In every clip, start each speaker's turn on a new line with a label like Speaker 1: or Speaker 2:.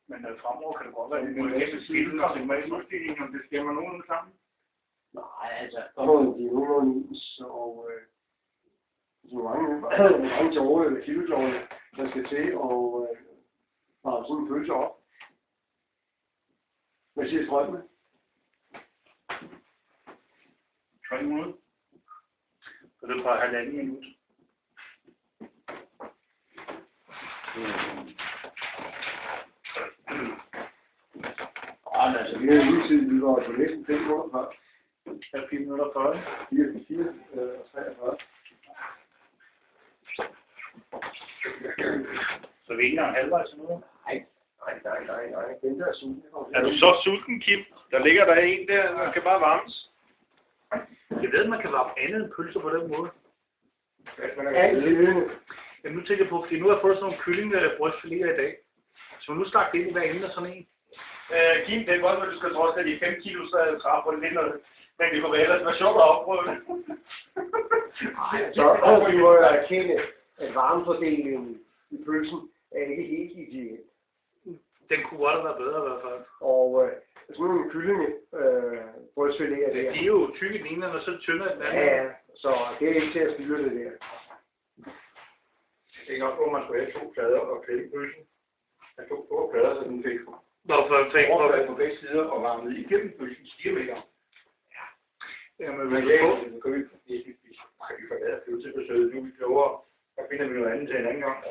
Speaker 1: Men fremover kan det godt være, at det er en skilden og en masse om det stemmer nogenlunde sammen.
Speaker 2: Nej, altså, der må de nogenlunde is, og så mange tårer eller kilotårer, der skal til, og bare sådan en følelse op. Hvad siger strømmen?
Speaker 1: 300. Så det er bare 1,5 minut.
Speaker 2: Altså, vi har lige tid, vi var på næsten 5 minutter før.
Speaker 1: Ja, 4 minutter før.
Speaker 2: 43.
Speaker 1: Så vi er ikke engang halvvejs nu?
Speaker 2: Nej. Den der er sulten.
Speaker 3: Er du så sulten, Kim? Der ligger der en der, der kan bare varmes.
Speaker 1: Jeg ved, at man kan varme andet end pølser på den måde. Jeg nu tænker på, fordi nu har jeg fået sådan nogle kyllingebrystfiléer i dag. Så nu stak det ind i hver ende af sådan en.
Speaker 3: Kim, det er godt, at du skal trods af de 5 kilo, så træffe på det lidt noget. Men det kunne være ellers være sjovt at opprøve det.
Speaker 2: Så vi må jo erkende, at varmefordelingen i pølsen er ikke helt ideel.
Speaker 1: Den kunne godt have været bedre i hvert fald.
Speaker 2: Og sådan nogle kyllinge brystfiléer der.
Speaker 1: De er jo tykke den ene, og så tyndere den anden.
Speaker 2: Ja, så det er ikke til at styre det der.
Speaker 3: Det er nok, hvor man skulle have 2 plader og kvæle pølsen. Jeg tog 2 plader, så den fik overfladen på begge sider og varmet igennem pølsens diameter.
Speaker 1: Ja. Jamen,
Speaker 3: men så kan vi forlade pølsebesøget. Nu er vi klogere. Der finder vi noget andet til en anden gang.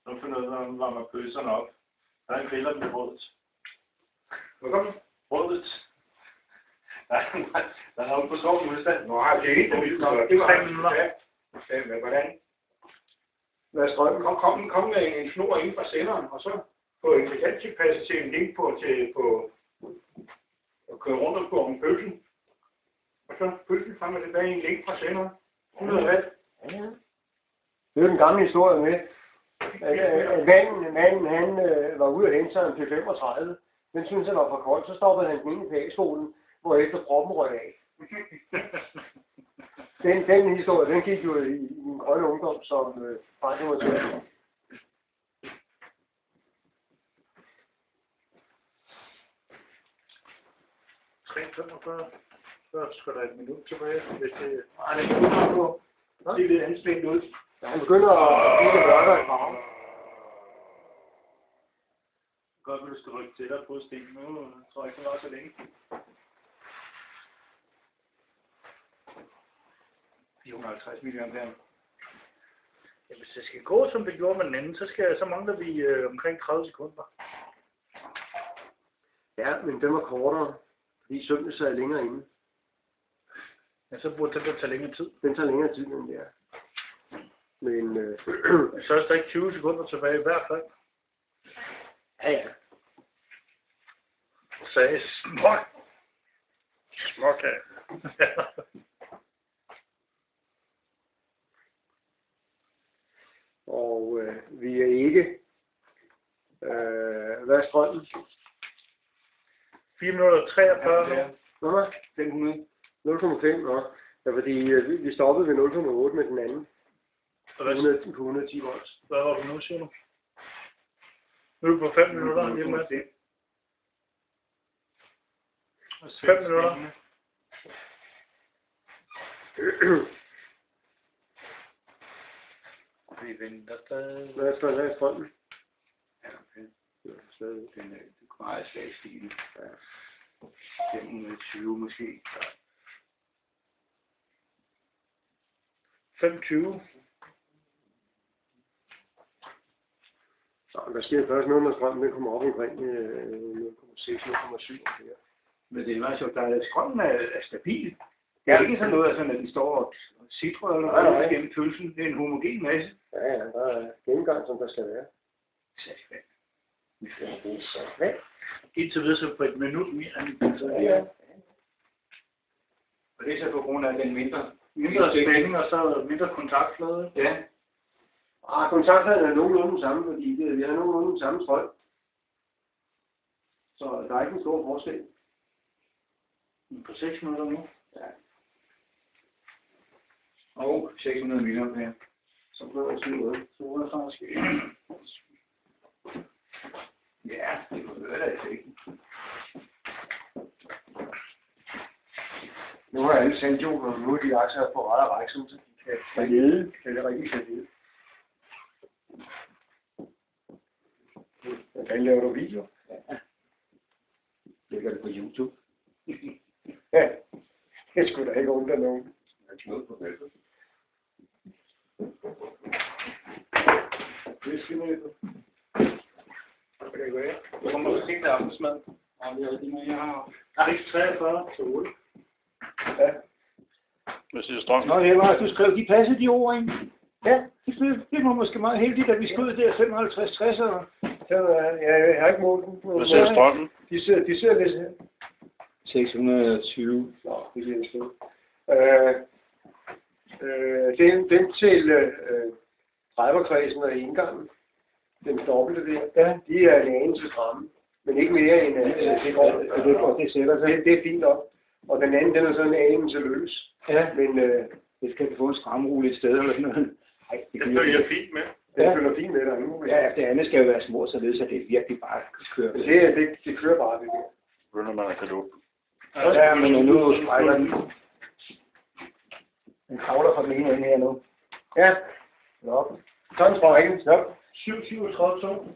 Speaker 3: Nu finder vi ud af, at varmer pølserne op. Der er en griller med brødet. Hvad kommer det? Brødet. Der er jo på stor modstand. Nå, det er ikke det var 3 minutter. Hvordan?
Speaker 2: Hvad er strømmen?
Speaker 3: Kom med en snor inden fra senderen, og så få en tilpasse til en link på at køre rundt på om pølsen. Og så pølsen frem og tilbage en link fra senderen. 100 watt.
Speaker 2: Ja. Det er den gamle historie med, at manden han var ude at hente sig en P35. Den synes han var for kold, så stoppede han den inde i bagstolen, hvor efter proppen røg af. Den historie, den gik jo i en grønne ungdom, som faktisk var til.
Speaker 1: Så skal der et minut tilbage, hvis det...
Speaker 3: Ej, det begynder på. Det er lidt anspændt ud.
Speaker 2: Ja, han begynder at blive lidt mørkere i farven.
Speaker 1: Godt, at du skal rykke til dig på stenen nu. Jeg tror ikke, det var så længe. 450 million der. Ja, hvis det skal gå, som det gjorde med den anden, så mangler vi omkring 30 sekunder.
Speaker 2: Ja, men den var kortere, fordi søvnen sad længere inde.
Speaker 1: Ja, så burde den tage længere tid.
Speaker 2: Den tager længere tid, end det er. Men
Speaker 1: så er der ikke 20 sekunder tilbage i hvert fald.
Speaker 2: Ja.
Speaker 1: Så er smuk af.
Speaker 2: Og vi er ikke... hvad er strømmen?
Speaker 1: 4 minutter 43 nu.
Speaker 2: Hvad?
Speaker 3: 500.
Speaker 2: 0,5, nå. Ja, fordi vi stoppede ved 0,8 med den anden. På 110 volts.
Speaker 1: Hvad var det nu, siger du? Nu er vi på 5 minutter. Lige med. 5 minutter. Vi venter stadig.
Speaker 2: Hvad er strømmen?
Speaker 3: Ja, okay. Den er meget svag stigende. Ja. 520 måske.
Speaker 1: 25.
Speaker 2: Så der sker først noget, når strømmen kommer op omkring 0,6-0,7.
Speaker 3: Men det er meget sjovt, at strømmen er stabil. Det er ikke sådan noget, at den står og sidder eller noget gennem pølsen. Det er en homogen masse.
Speaker 2: Ja, der er gennemgang, som der skal være.
Speaker 3: Sat vi skal have brugt sat.
Speaker 1: Indtil videre så på et minut mere end
Speaker 2: Ja.
Speaker 3: Og det er så på grund af den mindre
Speaker 1: spænding og så mindre kontaktflade.
Speaker 3: Ja.
Speaker 2: Kontaktfladen er nogenlunde samme, fordi vi har nogenlunde samme strøm. Så der er ikke en stor forskel.
Speaker 1: På 6 minutter nu.
Speaker 3: Ja. Og 600 milliampere.
Speaker 2: Så blev jeg sige noget.
Speaker 1: Så er der faktisk
Speaker 2: Ja, det kunne høre da ikke. Nu har alle sendt jo, og nu er de aktier på ret og række, så de kan lede. Det er rigtig kan lede. Hvordan laver du video? Ja. Lægger det på YouTube. Ja, det skulle da ikke undre nogen. Jeg er noget på bæltet. Det skal man ikke.
Speaker 1: det kan være. Du kommer til at aftensmad. Ja, det er rigtig noget, jeg har. 643 til 8.
Speaker 2: Ja.
Speaker 3: Hvad siger Strøm?
Speaker 1: Nå, det var, du skrev, de passede de ord ind. Ja, det var måske meget heldigt, at vi skød der 55-60'ere.
Speaker 2: Så jeg har ikke målt den.
Speaker 3: Hvad siger Strømmen?
Speaker 2: De sidder lidt her.
Speaker 1: 620.
Speaker 2: Nå, det er sgu. Den til driverkredsen og indgangen, den dobbelte der,
Speaker 1: Ja.
Speaker 2: de er en anelse stramme, men ikke mere end det går.
Speaker 1: Det sætter sig.
Speaker 2: Det er fint nok. Og den anden, den er sådan en anelse løs.
Speaker 1: Ja,
Speaker 2: Men
Speaker 1: det skal du få en skramrulle et sted eller sådan noget. Nej, det
Speaker 3: Det følger fint med.
Speaker 2: den følger fint med der nu.
Speaker 1: Ja, det andet skal jo være små, således at det virkelig bare kører.
Speaker 2: Det kører bare det der.
Speaker 3: Begynder man at kan lukke.
Speaker 1: Ja, men nu spejler den. Den kravler fra den ene ende her nu.
Speaker 2: Ja. Nå. Sådan tror jeg ikke.
Speaker 1: 737.